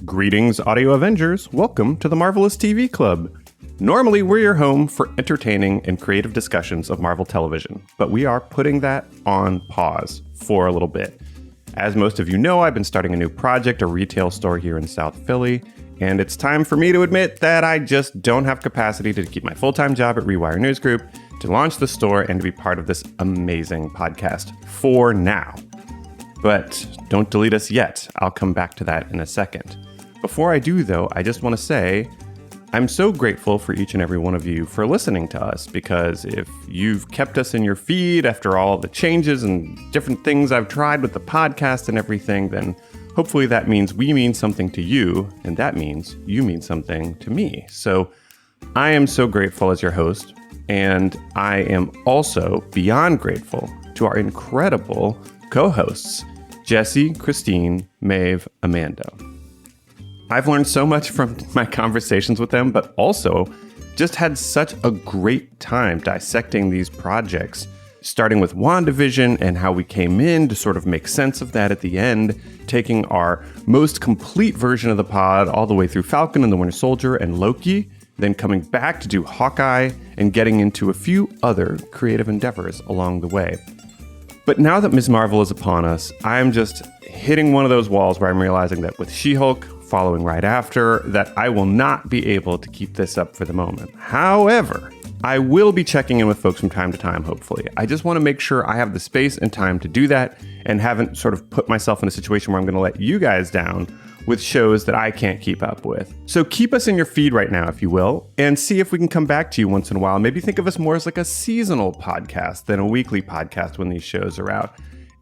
Greetings, Audio Avengers. Welcome to the Marvelous TV Club. Normally, we're your home for entertaining and creative discussions of Marvel television, but we are putting that on pause for a little bit. As most of you know, I've been starting a new project, a retail store here in South Philly, and it's time for me to admit that I just don't have capacity to keep my full-time job at Rewire News Group, to launch the store, and to be part of this amazing podcast for now. But don't delete us yet. I'll come back to that in a second. Before I do, though, I just want to say I'm so grateful for each and every one of you for listening to us, because if you've kept us in your feed after all the changes and different things I've tried with the podcast and everything, then hopefully that means we mean something to you, and that means you mean something to me. So I am so grateful as your host, and I am also beyond grateful to our incredible co-hosts, Jesse, Kristine, Maeve, Amanda. I've learned so much from my conversations with them, but also just had such a great time dissecting these projects, starting with WandaVision and how we came in to sort of make sense of that at the end, taking our most complete version of the pod all the way through Falcon and the Winter Soldier and Loki, then coming back to do Hawkeye and getting into a few other creative endeavors along the way. But now that Ms. Marvel is upon us, I'm just hitting one of those walls where I'm realizing that with She-Hulk following right after, that I will not be able to keep this up for the moment. However, I will be checking in with folks from time to time, hopefully. I just want to make sure I have the space and time to do that and haven't sort of put myself in a situation where I'm going to let you guys down with shows that I can't keep up with. So keep us in your feed right now, if you will, and see if we can come back to you once in a while. Maybe think of us more as like a seasonal podcast than a weekly podcast when these shows are out.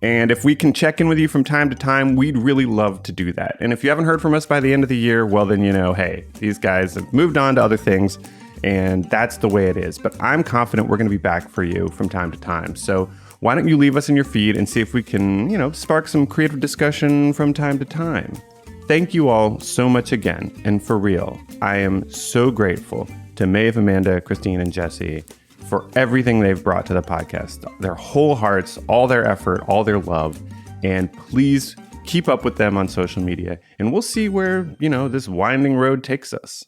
And if we can check in with you from time to time, we'd really love to do that. And if you haven't heard from us by the end of the year, well, then, hey, these guys have moved on to other things, and that's the way it is. But I'm confident we're going to be back for you from time to time. So why don't you leave us in your feed and see if we can, spark some creative discussion from time to time. Thank you all so much again. And for real, I am so grateful to Maeve, Amanda, Kristine, and Jesse for everything they've brought to the podcast, their whole hearts, all their effort, all their love. And please keep up with them on social media, and we'll see where, this winding road takes us.